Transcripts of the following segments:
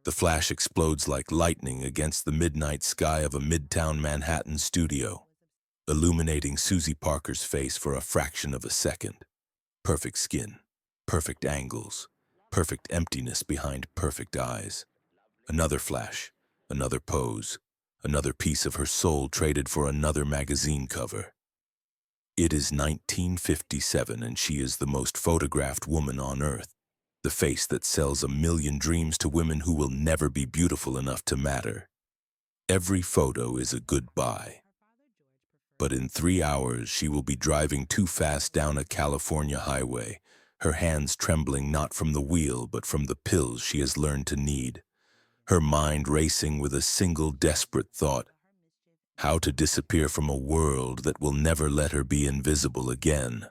The flash explodes like lightning against the midnight sky of a midtown Manhattan studio, illuminating Suzy Parker's face for a fraction of a second. Perfect skin, perfect angles, perfect emptiness behind perfect eyes. Another flash, another pose, another piece of her soul traded for another magazine cover. It is 1957 and she is the most photographed woman on earth. The face that sells a million dreams to women who will never be beautiful enough to matter. Every photo is a goodbye. But in 3 hours, she will be driving too fast down a California highway, her hands trembling not from the wheel but from the pills she has learned to need. Her mind racing with a single desperate thought: how to disappear from a world that will never let her be invisible again.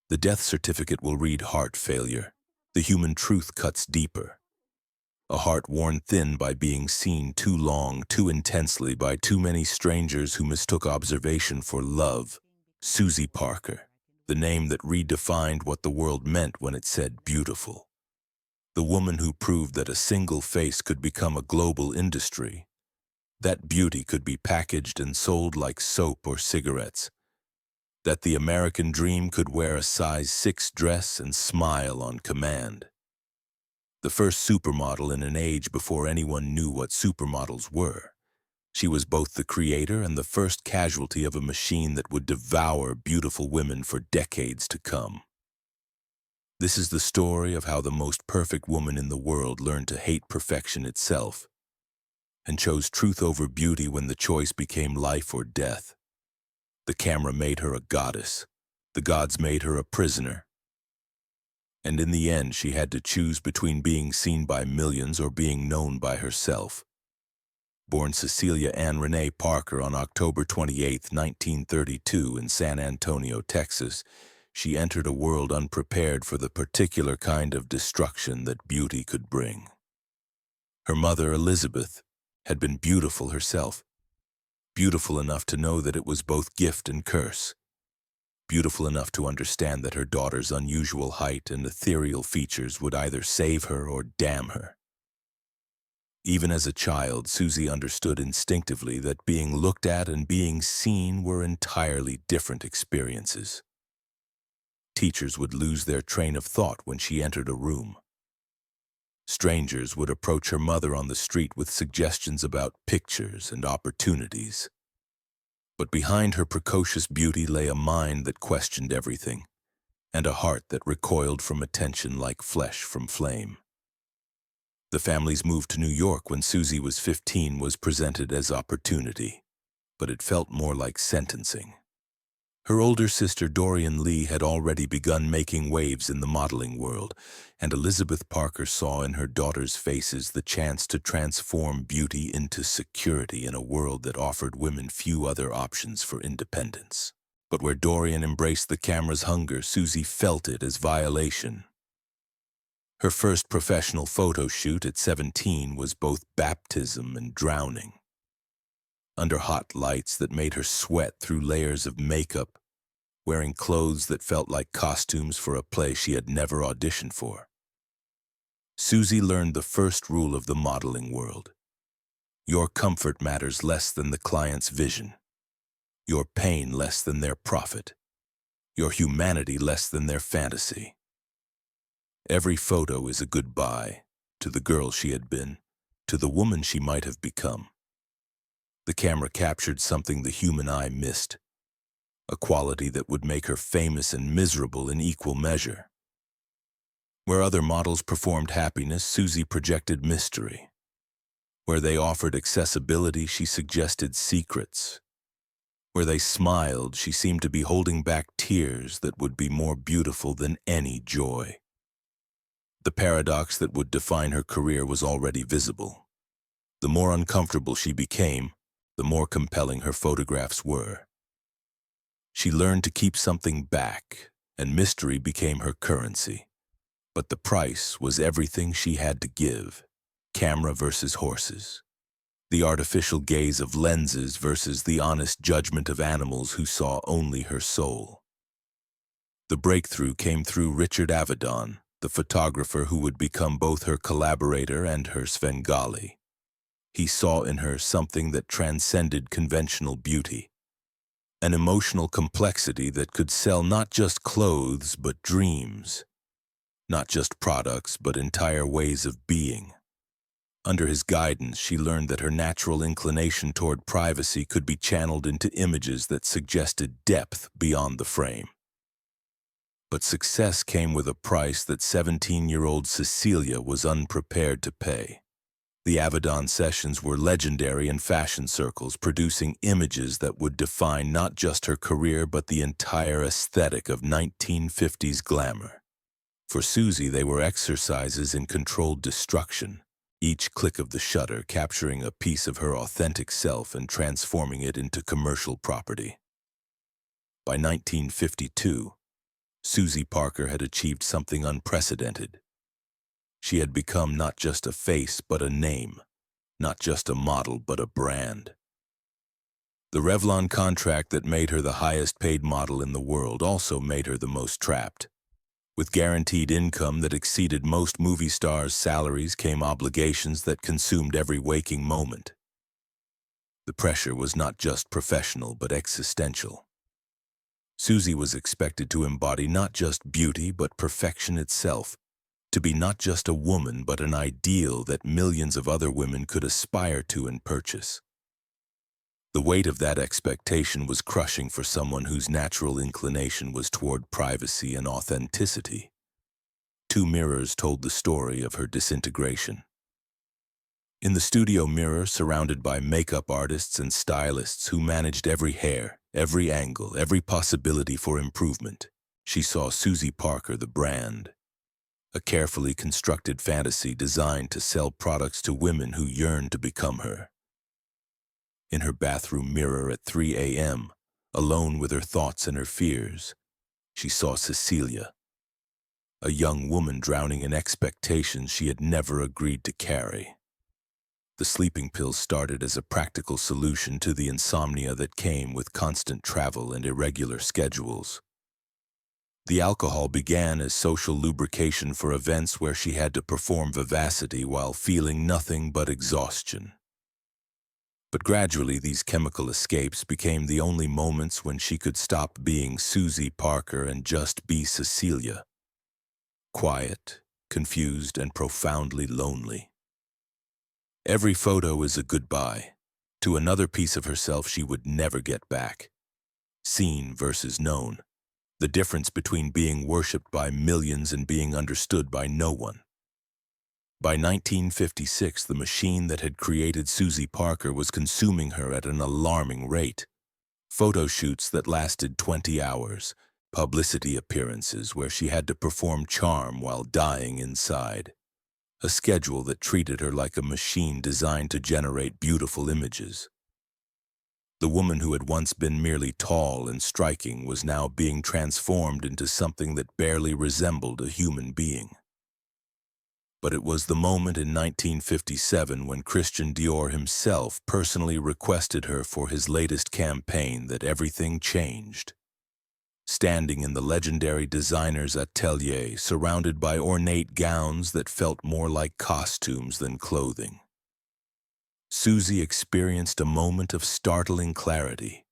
The death certificate will read heart failure. The human truth cuts deeper. A heart worn thin by being seen too long, too intensely by too many strangers who mistook observation for love. Suzy Parker, the name that redefined what the world meant when it said beautiful. The woman who proved that a single face could become a global industry. That beauty could be packaged and sold like soap or cigarettes. That the American dream could wear a size 6 dress and smile on command. The first supermodel in an age before anyone knew what supermodels were. She was both the creator and the first casualty of a machine that would devour beautiful women for decades to come. This is the story of how the most perfect woman in the world learned to hate perfection itself and chose truth over beauty when the choice became life or death. The camera made her a goddess. The gods made her a prisoner. And in the end, she had to choose between being seen by millions or being known by herself. Born Cecelia Ann Renee Parker on October 28, 1932 in San Antonio, Texas, she entered a world unprepared for the particular kind of destruction that beauty could bring. Her mother, Elizabeth, had been beautiful herself. Beautiful enough to know that it was both gift and curse. Beautiful enough to understand that her daughter's unusual height and ethereal features would either save her or damn her. Even as a child, Suzy understood instinctively that being looked at and being seen were entirely different experiences. Teachers would lose their train of thought when she entered a room. Strangers would approach her mother on the street with suggestions about pictures and opportunities. But behind her precocious beauty lay a mind that questioned everything, and a heart that recoiled from attention like flesh from flame. The family's move to New York when Suzy was 15 was presented as opportunity, but it felt more like sentencing. Her older sister Dorian Lee had already begun making waves in the modeling world, and Elizabeth Parker saw in her daughter's faces the chance to transform beauty into security in a world that offered women few other options for independence. But where Dorian embraced the camera's hunger, Suzy felt it as violation. Her first professional photo shoot at 17 was both baptism and drowning. Under hot lights that made her sweat through layers of makeup, wearing clothes that felt like costumes for a play she had never auditioned for. Suzy learned the first rule of the modeling world. Your comfort matters less than the client's vision. Your pain less than their profit. Your humanity less than their fantasy. Every photo is a goodbye to the girl she had been, to the woman she might have become. The camera captured something the human eye missed, a quality that would make her famous and miserable in equal measure. Where other models performed happiness, Suzy projected mystery. Where they offered accessibility, she suggested secrets. Where they smiled, she seemed to be holding back tears that would be more beautiful than any joy. The paradox that would define her career was already visible. The more uncomfortable she became, the more compelling her photographs were. She learned to keep something back, and mystery became her currency. But the price was everything she had to give: camera versus horses. The artificial gaze of lenses versus the honest judgment of animals who saw only her soul. The breakthrough came through Richard Avedon, the photographer who would become both her collaborator and her Svengali. He saw in her something that transcended conventional beauty, an emotional complexity that could sell not just clothes but dreams, not just products but entire ways of being. Under his guidance, she learned that her natural inclination toward privacy could be channeled into images that suggested depth beyond the frame. But success came with a price that 17-year-old Cecelia was unprepared to pay. The Avedon sessions were legendary in fashion circles, producing images that would define not just her career but the entire aesthetic of 1950s glamour. For Suzy, they were exercises in controlled destruction, each click of the shutter capturing a piece of her authentic self and transforming it into commercial property. By 1952, Suzy Parker had achieved something unprecedented. She had become not just a face but a name, not just a model but a brand. The Revlon contract that made her the highest-paid model in the world also made her the most trapped. With guaranteed income that exceeded most movie stars' salaries came obligations that consumed every waking moment. The pressure was not just professional but existential. Suzy was expected to embody not just beauty but perfection itself, to be not just a woman but an ideal that millions of other women could aspire to and purchase. The weight of that expectation was crushing for someone whose natural inclination was toward privacy and authenticity. Two mirrors told the story of her disintegration. In the studio mirror, surrounded by makeup artists and stylists who managed every hair, every angle, every possibility for improvement, she saw Suzy Parker, the brand. A carefully constructed fantasy designed to sell products to women who yearned to become her. In her bathroom mirror at 3 a.m., alone with her thoughts and her fears, she saw Cecelia, a young woman drowning in expectations she had never agreed to carry. The sleeping pills started as a practical solution to the insomnia that came with constant travel and irregular schedules. The alcohol began as social lubrication for events where she had to perform vivacity while feeling nothing but exhaustion. But gradually these chemical escapes became the only moments when she could stop being Suzy Parker and just be Cecelia. Quiet, confused, and profoundly lonely. Every photo is a goodbye to another piece of herself she would never get back. Seen versus known. The difference between being worshipped by millions and being understood by no one. By 1956, the machine that had created Suzy Parker was consuming her at an alarming rate. Photo shoots that lasted 20 hours, publicity appearances where she had to perform charm while dying inside. A schedule that treated her like a machine designed to generate beautiful images. The woman who had once been merely tall and striking was now being transformed into something that barely resembled a human being. But it was the moment in 1957 when Christian Dior himself personally requested her for his latest campaign that everything changed. Standing in the legendary designer's atelier, surrounded by ornate gowns that felt more like costumes than clothing, Suzy experienced a moment of startling clarity.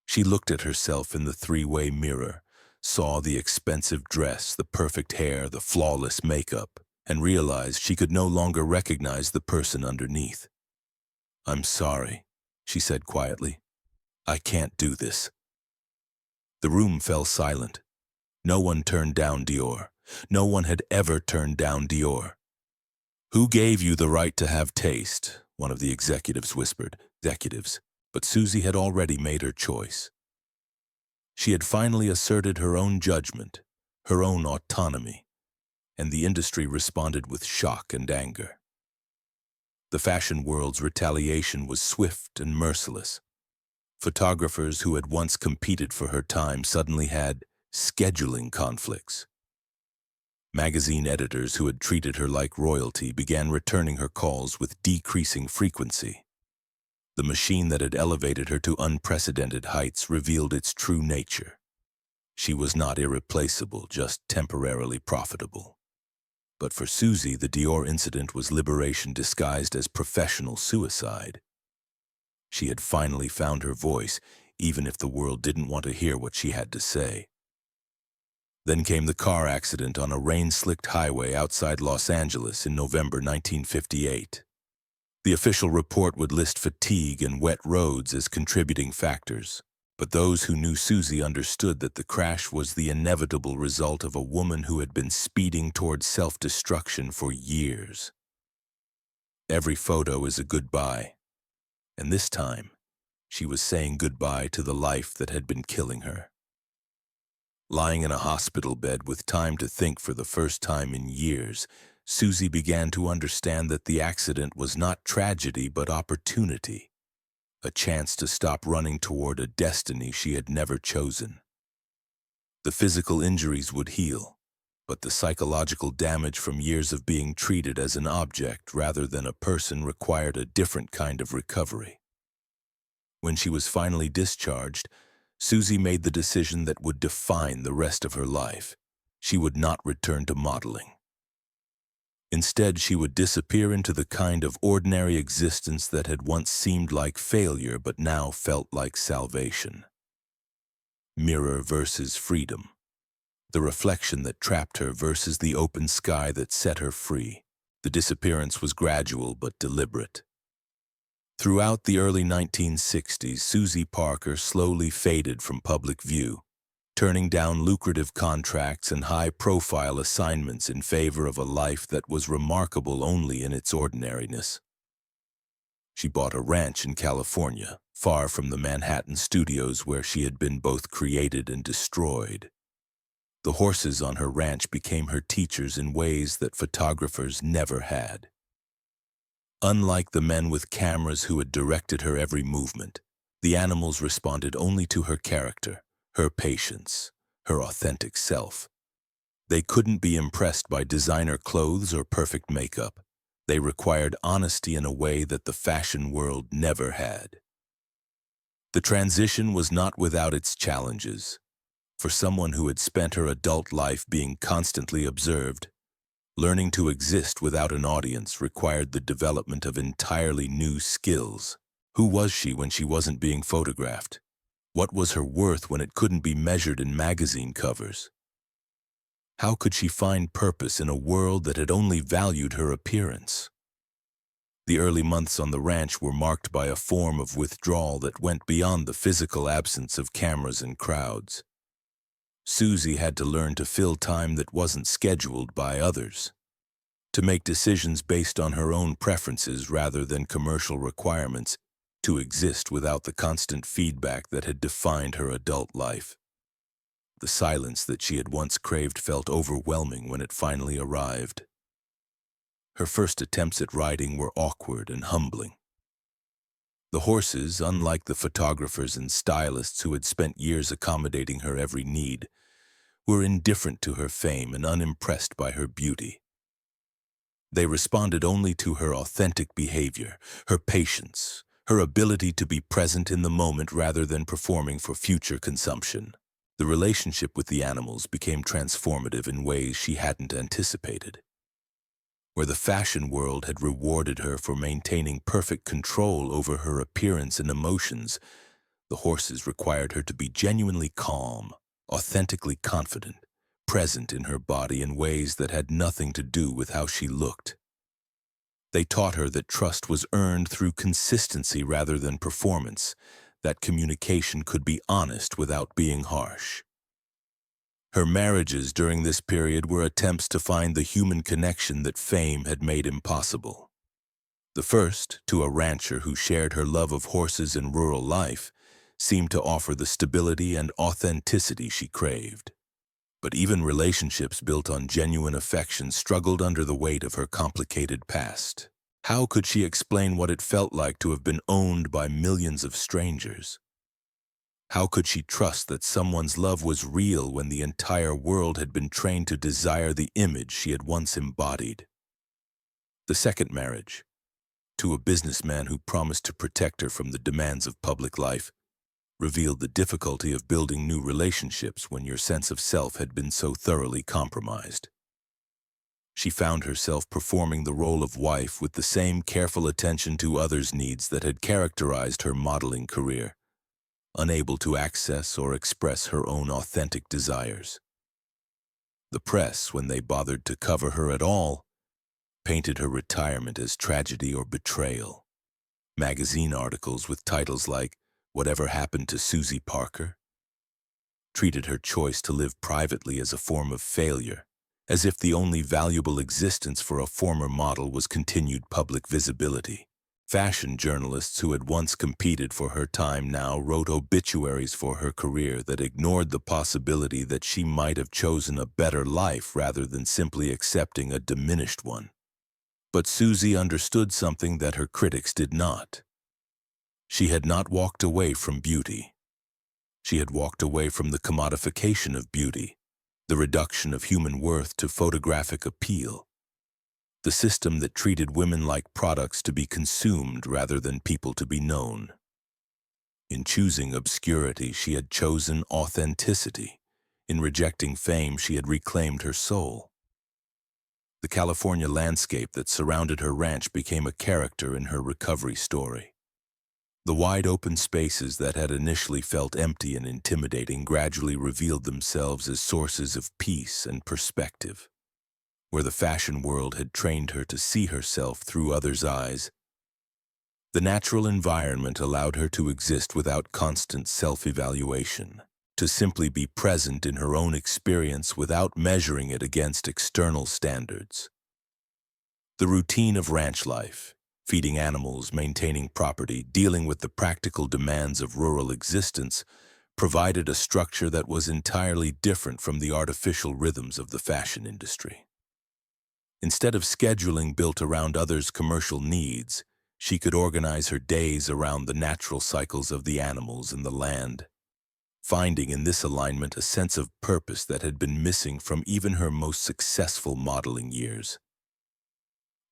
She looked at herself in the three-way mirror, saw the expensive dress, the perfect hair, the flawless makeup, and realized she could no longer recognize the person underneath. "I'm sorry," she said quietly. "I can't do this." The room fell silent. No one turned down Dior. No one had ever turned down Dior. "Who gave you the right to have taste?" one of the executives whispered. Executives. But Suzy had already made her choice. She had finally asserted her own judgment, her own autonomy, and the industry responded with shock and anger. The fashion world's retaliation was swift and merciless. Photographers who had once competed for her time suddenly had scheduling conflicts. Magazine editors who had treated her like royalty began returning her calls with decreasing frequency. The machine that had elevated her to unprecedented heights revealed its true nature. She was not irreplaceable, just temporarily profitable. But for Suzy, the Dior incident was liberation disguised as professional suicide. She had finally found her voice, even if the world didn't want to hear what she had to say. Then came the car accident on a rain-slicked highway outside Los Angeles in November 1958. The official report would list fatigue and wet roads as contributing factors, but those who knew Suzy understood that the crash was the inevitable result of a woman who had been speeding towards self-destruction for years. Every photo is a goodbye, and this time, she was saying goodbye to the life that had been killing her. Lying in a hospital bed with time to think for the first time in years, Suzy began to understand that the accident was not tragedy but opportunity, a chance to stop running toward a destiny she had never chosen. The physical injuries would heal, but the psychological damage from years of being treated as an object rather than a person required a different kind of recovery. When she was finally discharged, Suzy made the decision that would define the rest of her life. She would not return to modeling. Instead, she would disappear into the kind of ordinary existence that had once seemed like failure but now felt like salvation. Mirror versus freedom. The reflection that trapped her versus the open sky that set her free. The disappearance was gradual but deliberate. Throughout the early 1960s, Suzy Parker slowly faded from public view, turning down lucrative contracts and high-profile assignments in favor of a life that was remarkable only in its ordinariness. She bought a ranch in California, far from the Manhattan studios where she had been both created and destroyed. The horses on her ranch became her teachers in ways that photographers never had. Unlike the men with cameras who had directed her every movement, the animals responded only to her character, her patience, her authentic self. They couldn't be impressed by designer clothes or perfect makeup. They required honesty in a way that the fashion world never had. The transition was not without its challenges. For someone who had spent her adult life being constantly observed, learning to exist without an audience required the development of entirely new skills. Who was she when she wasn't being photographed? What was her worth when it couldn't be measured in magazine covers? How could she find purpose in a world that had only valued her appearance? The early months on the ranch were marked by a form of withdrawal that went beyond the physical absence of cameras and crowds. Suzy had to learn to fill time that wasn't scheduled by others, to make decisions based on her own preferences rather than commercial requirements, to exist without the constant feedback that had defined her adult life. The silence that she had once craved felt overwhelming when it finally arrived. Her first attempts at writing were awkward and humbling. The horses, unlike the photographers and stylists who had spent years accommodating her every need, were indifferent to her fame and unimpressed by her beauty. They responded only to her authentic behavior, her patience, her ability to be present in the moment rather than performing for future consumption. The relationship with the animals became transformative in ways she hadn't anticipated. Where the fashion world had rewarded her for maintaining perfect control over her appearance and emotions, the horses required her to be genuinely calm, authentically confident, present in her body in ways that had nothing to do with how she looked. They taught her that trust was earned through consistency rather than performance, that communication could be honest without being harsh. Her marriages during this period were attempts to find the human connection that fame had made impossible. The first, to a rancher who shared her love of horses and rural life, seemed to offer the stability and authenticity she craved. But even relationships built on genuine affection struggled under the weight of her complicated past. How could she explain what it felt like to have been owned by millions of strangers? How could she trust that someone's love was real when the entire world had been trained to desire the image she had once embodied? The second marriage, to a businessman who promised to protect her from the demands of public life, revealed the difficulty of building new relationships when your sense of self had been so thoroughly compromised. She found herself performing the role of wife with the same careful attention to others' needs that had characterized her modeling career, unable to access or express her own authentic desires. The press, when they bothered to cover her at all, painted her retirement as tragedy or betrayal. Magazine articles with titles like "Whatever Happened to Suzy Parker?" treated her choice to live privately as a form of failure, as if the only valuable existence for a former model was continued public visibility. Fashion journalists who had once competed for her time now wrote obituaries for her career that ignored the possibility that she might have chosen a better life rather than simply accepting a diminished one. But Suzy understood something that her critics did not. She had not walked away from beauty. She had walked away from the commodification of beauty, the reduction of human worth to photographic appeal, the system that treated women like products to be consumed rather than people to be known. In choosing obscurity, she had chosen authenticity. In rejecting fame, she had reclaimed her soul. The California landscape that surrounded her ranch became a character in her recovery story. The wide open spaces that had initially felt empty and intimidating gradually revealed themselves as sources of peace and perspective. Where the fashion world had trained her to see herself through others' eyes, the natural environment allowed her to exist without constant self-evaluation, to simply be present in her own experience without measuring it against external standards. The routine of ranch life, feeding animals, maintaining property, dealing with the practical demands of rural existence, provided a structure that was entirely different from the artificial rhythms of the fashion industry. Instead of scheduling built around others' commercial needs, she could organize her days around the natural cycles of the animals and the land, finding in this alignment a sense of purpose that had been missing from even her most successful modeling years.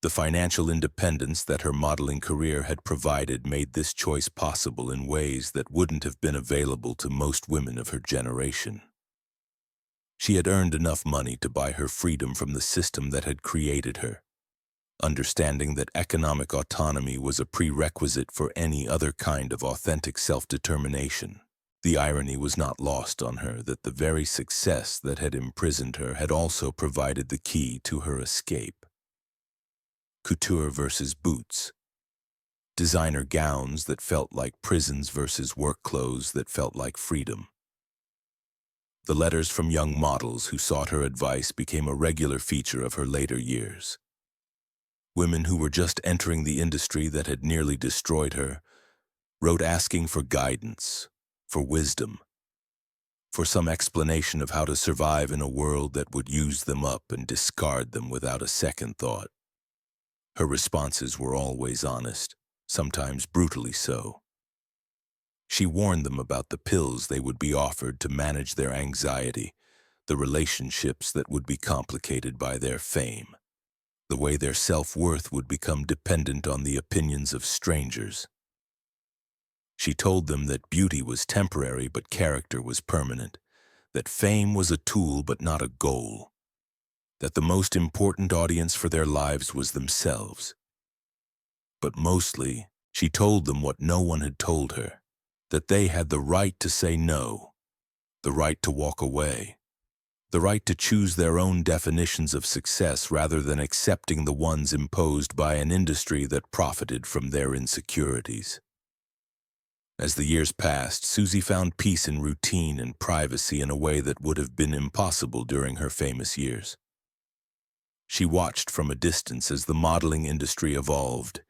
The financial independence that her modeling career had provided made this choice possible in ways that wouldn't have been available to most women of her generation. She had earned enough money to buy her freedom from the system that had created her, understanding that economic autonomy was a prerequisite for any other kind of authentic self-determination. The irony was not lost on her that the very success that had imprisoned her had also provided the key to her escape. Couture versus boots. Designer gowns that felt like prisons versus work clothes that felt like freedom. The letters from young models who sought her advice became a regular feature of her later years. Women who were just entering the industry that had nearly destroyed her wrote asking for guidance, for wisdom, for some explanation of how to survive in a world that would use them up and discard them without a second thought. Her responses were always honest, sometimes brutally so. She warned them about the pills they would be offered to manage their anxiety, the relationships that would be complicated by their fame, the way their self-worth would become dependent on the opinions of strangers. She told them that beauty was temporary but character was permanent, that fame was a tool but not a goal, that the most important audience for their lives was themselves. But mostly, she told them what no one had told her, that they had the right to say no, the right to walk away, the right to choose their own definitions of success rather than accepting the ones imposed by an industry that profited from their insecurities. As the years passed, Suzy found peace in routine and privacy in a way that would have been impossible during her famous years. She watched from a distance as the modeling industry evolved,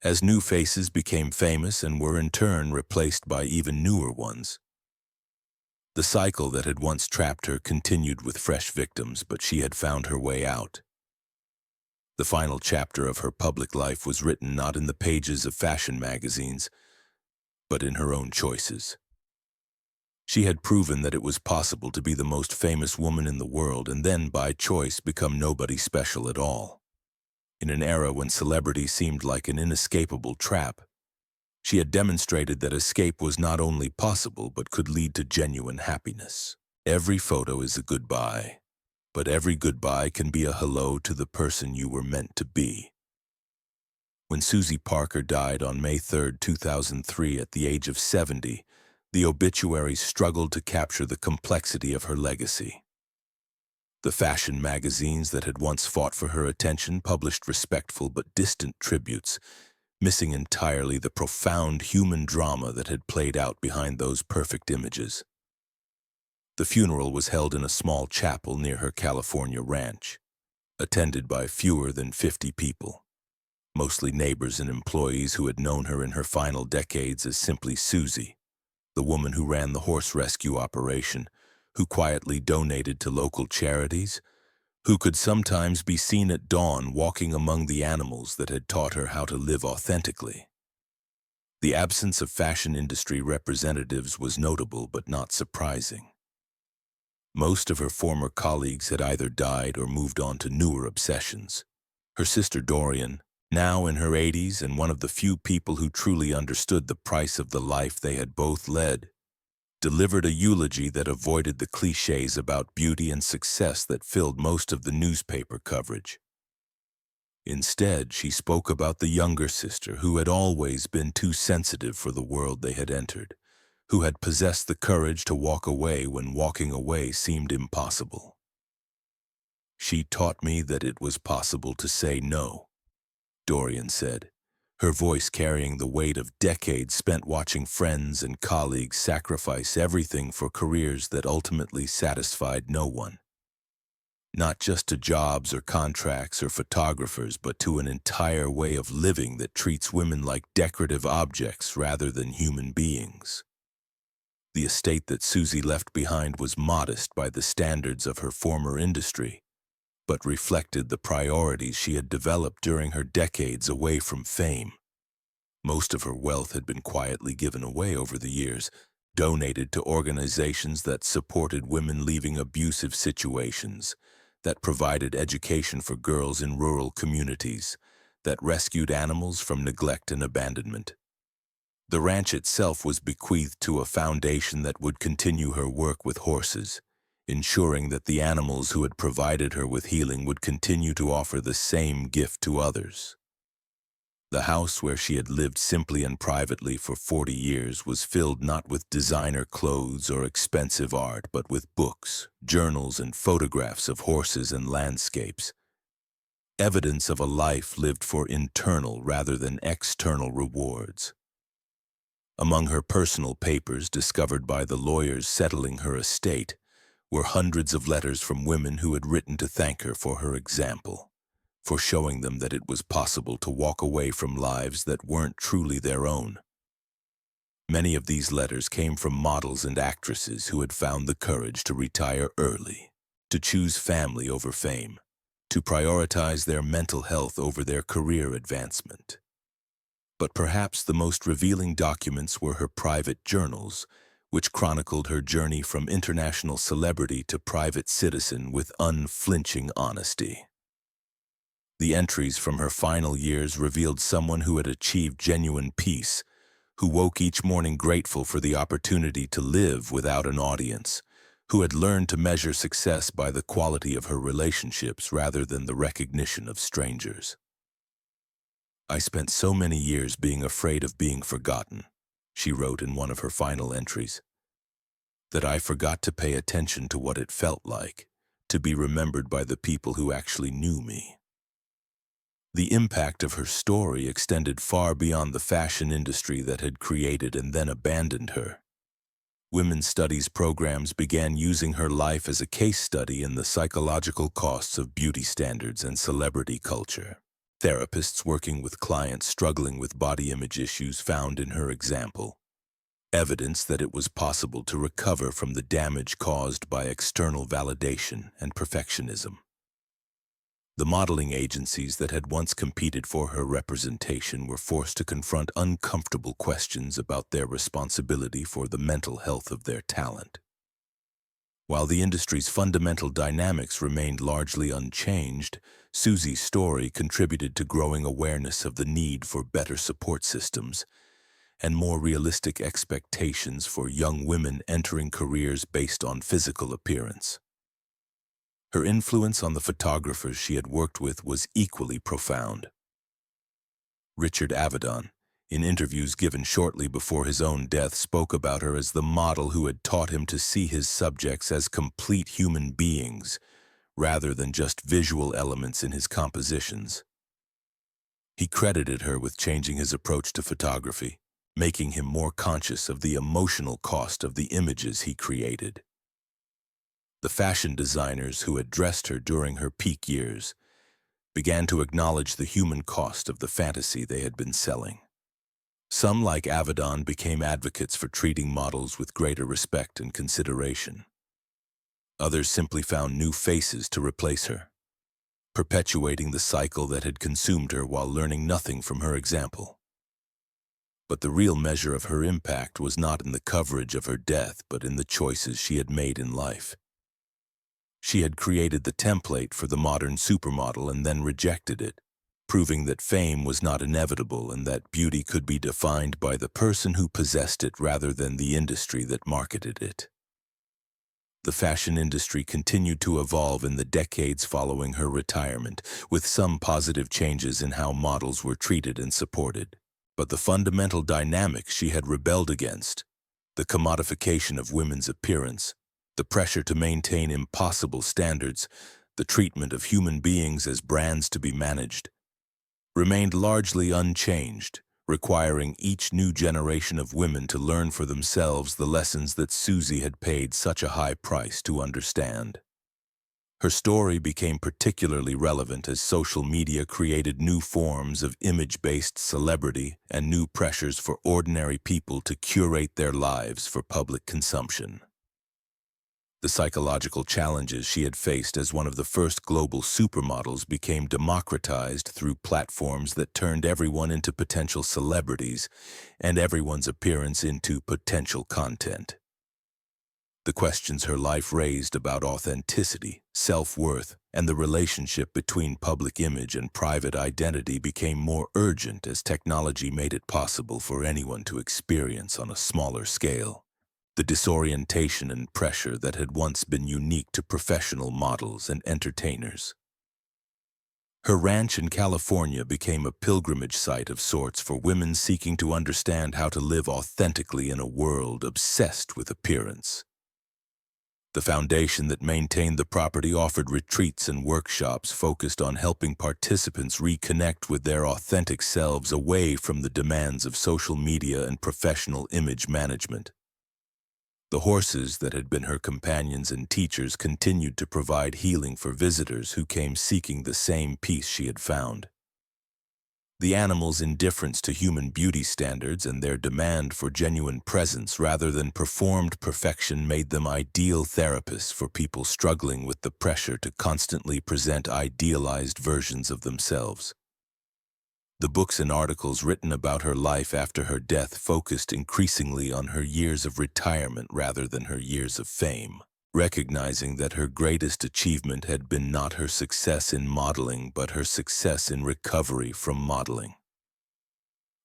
as new faces became famous and were in turn replaced by even newer ones. The cycle that had once trapped her continued with fresh victims, but she had found her way out. The final chapter of her public life was written not in the pages of fashion magazines, but in her own choices. She had proven that it was possible to be the most famous woman in the world and then, by choice, become nobody special at all. In an era when celebrity seemed like an inescapable trap, she had demonstrated that escape was not only possible but could lead to genuine happiness. Every photo is a goodbye. but every goodbye can be a hello to the person you were meant to be. When Suzy Parker died on May 3, 2003 at the age of 70, the obituaries struggled to capture the complexity of her legacy. The fashion magazines that had once fought for her attention published respectful but distant tributes, missing entirely the profound human drama that had played out behind those perfect images. The funeral was held in a small chapel near her California ranch, attended by fewer than 50 people, mostly neighbors and employees who had known her in her final decades as simply Suzy, the woman who ran the horse rescue operation, who quietly donated to local charities, who could sometimes be seen at dawn walking among the animals that had taught her how to live authentically. The absence of fashion industry representatives was notable but not surprising. Most of her former colleagues had either died or moved on to newer obsessions. Her sister Dorian, now in her 80s and one of the few people who truly understood the price of the life they had both led, delivered a eulogy that avoided the cliches about beauty and success that filled most of the newspaper coverage. Instead, she spoke about the younger sister who had always been too sensitive for the world they had entered, who had possessed the courage to walk away when walking away seemed impossible. "She taught me that it was possible to say no," Dorian said, her voice carrying the weight of decades spent watching friends and colleagues sacrifice everything for careers that ultimately satisfied no one. Not just to jobs or contracts or photographers, but to an entire way of living that treats women like decorative objects rather than human beings. The estate that Suzy left behind was modest by the standards of her former industry, but reflected the priorities she had developed during her decades away from fame. Most of her wealth had been quietly given away over the years, donated to organizations that supported women leaving abusive situations, that provided education for girls in rural communities, that rescued animals from neglect and abandonment. The ranch itself was bequeathed to a foundation that would continue her work with horses, ensuring that the animals who had provided her with healing would continue to offer the same gift to others. The house where she had lived simply and privately for 40 years was filled not with designer clothes or expensive art, but with books, journals, and photographs of horses and landscapes, evidence of a life lived for internal rather than external rewards. Among her personal papers discovered by the lawyers settling her estate were hundreds of letters from women who had written to thank her for her example, for showing them that it was possible to walk away from lives that weren't truly their own. Many of these letters came from models and actresses who had found the courage to retire early, to choose family over fame, to prioritize their mental health over their career advancement. But perhaps the most revealing documents were her private journals, which chronicled her journey from international celebrity to private citizen with unflinching honesty. The entries from her final years revealed someone who had achieved genuine peace, who woke each morning grateful for the opportunity to live without an audience, who had learned to measure success by the quality of her relationships rather than the recognition of strangers. "I spent so many years being afraid of being forgotten," she wrote in one of her final entries, "that I forgot to pay attention to what it felt like to be remembered by the people who actually knew me." The impact of her story extended far beyond the fashion industry that had created and then abandoned her. Women's studies programs began using her life as a case study in the psychological costs of beauty standards and celebrity culture. Therapists working with clients struggling with body image issues found in her example evidence that it was possible to recover from the damage caused by external validation and perfectionism. The modeling agencies that had once competed for her representation were forced to confront uncomfortable questions about their responsibility for the mental health of their talent. While the industry's fundamental dynamics remained largely unchanged, Suzy's story contributed to growing awareness of the need for better support systems and more realistic expectations for young women entering careers based on physical appearance. Her influence on the photographers she had worked with was equally profound. Richard Avedon, in interviews given shortly before his own death, spoke about her as the model who had taught him to see his subjects as complete human beings, rather than just visual elements in his compositions. He credited her with changing his approach to photography, making him more conscious of the emotional cost of the images he created. The fashion designers who had dressed her during her peak years began to acknowledge the human cost of the fantasy they had been selling. Some, like Avedon, became advocates for treating models with greater respect and consideration. Others simply found new faces to replace her, perpetuating the cycle that had consumed her while learning nothing from her example. But the real measure of her impact was not in the coverage of her death, but in the choices she had made in life. She had created the template for the modern supermodel and then rejected it, proving that fame was not inevitable and that beauty could be defined by the person who possessed it rather than the industry that marketed it. The fashion industry continued to evolve in the decades following her retirement, with some positive changes in how models were treated and supported. But the fundamental dynamic she had rebelled against, the commodification of women's appearance, the pressure to maintain impossible standards, the treatment of human beings as brands to be managed, remained largely unchanged, requiring each new generation of women to learn for themselves the lessons that Suzy had paid such a high price to understand. Her story became particularly relevant as social media created new forms of image-based celebrity and new pressures for ordinary people to curate their lives for public consumption. The psychological challenges she had faced as one of the first global supermodels became democratized through platforms that turned everyone into potential celebrities and everyone's appearance into potential content. The questions her life raised about authenticity, self-worth, and the relationship between public image and private identity became more urgent as technology made it possible for anyone to experience on a smaller scale the disorientation and pressure that had once been unique to professional models and entertainers. Her ranch in California became a pilgrimage site of sorts for women seeking to understand how to live authentically in a world obsessed with appearance. The foundation that maintained the property offered retreats and workshops focused on helping participants reconnect with their authentic selves away from the demands of social media and professional image management. The horses that had been her companions and teachers continued to provide healing for visitors who came seeking the same peace she had found. The animals' indifference to human beauty standards and their demand for genuine presence rather than performed perfection made them ideal therapists for people struggling with the pressure to constantly present idealized versions of themselves. The books and articles written about her life after her death focused increasingly on her years of retirement rather than her years of fame, recognizing that her greatest achievement had been not her success in modeling but her success in recovery from modeling.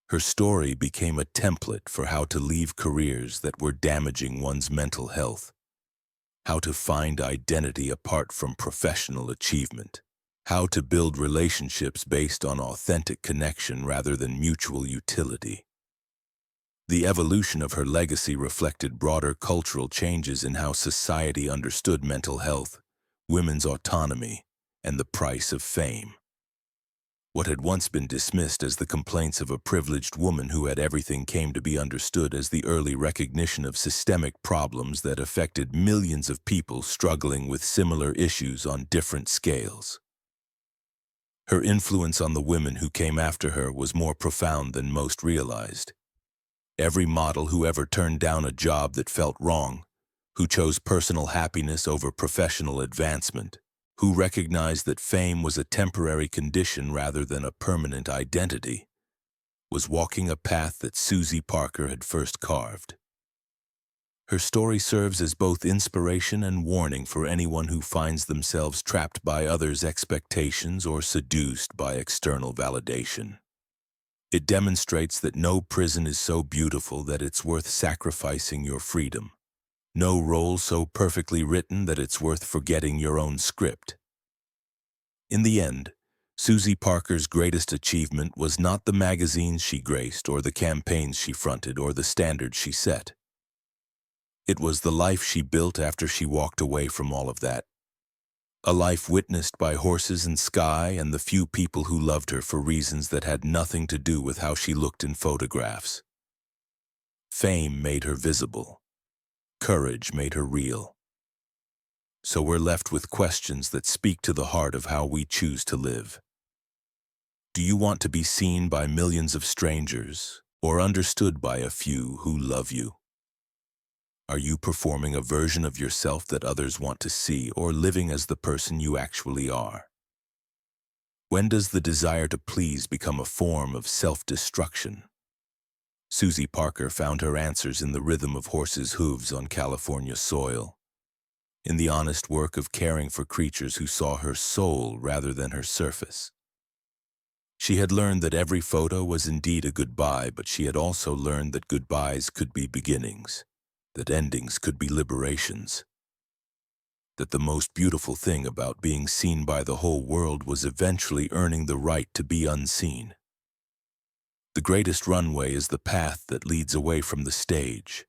Her story became a template for how to leave careers that were damaging one's mental health, how to find identity apart from professional achievement, how to build relationships based on authentic connection rather than mutual utility. The evolution of her legacy reflected broader cultural changes in how society understood mental health, women's autonomy, and the price of fame. What had once been dismissed as the complaints of a privileged woman who had everything came to be understood as the early recognition of systemic problems that affected millions of people struggling with similar issues on different scales. Her influence on the women who came after her was more profound than most realized. Every model who ever turned down a job that felt wrong, who chose personal happiness over professional advancement, who recognized that fame was a temporary condition rather than a permanent identity, was walking a path that Suzy Parker had first carved. Her story serves as both inspiration and warning for anyone who finds themselves trapped by others' expectations or seduced by external validation. It demonstrates that no prison is so beautiful that it's worth sacrificing your freedom, No role so perfectly written that it's worth forgetting your own script. In the end, Suzy Parker's greatest achievement was not the magazines she graced or the campaigns she fronted or the standards she set. It was the life she built after she walked away from all of that. A life witnessed by horses and sky and the few people who loved her for reasons that had nothing to do with how she looked in photographs. Fame made her visible. Courage made her real. So we're left with questions that speak to the heart of how we choose to live. Do you want to be seen by millions of strangers or understood by a few who love you? Are you performing a version of yourself that others want to see or living as the person you actually are? When does the desire to please become a form of self-destruction? Suzy Parker found her answers in the rhythm of horses' hooves on California soil, in the honest work of caring for creatures who saw her soul rather than her surface. She had learned that every photo was indeed a goodbye, but she had also learned that goodbyes could be beginnings, that endings could be liberations, that the most beautiful thing about being seen by the whole world was eventually earning the right to be unseen. The greatest runway is the path that leads away from the stage,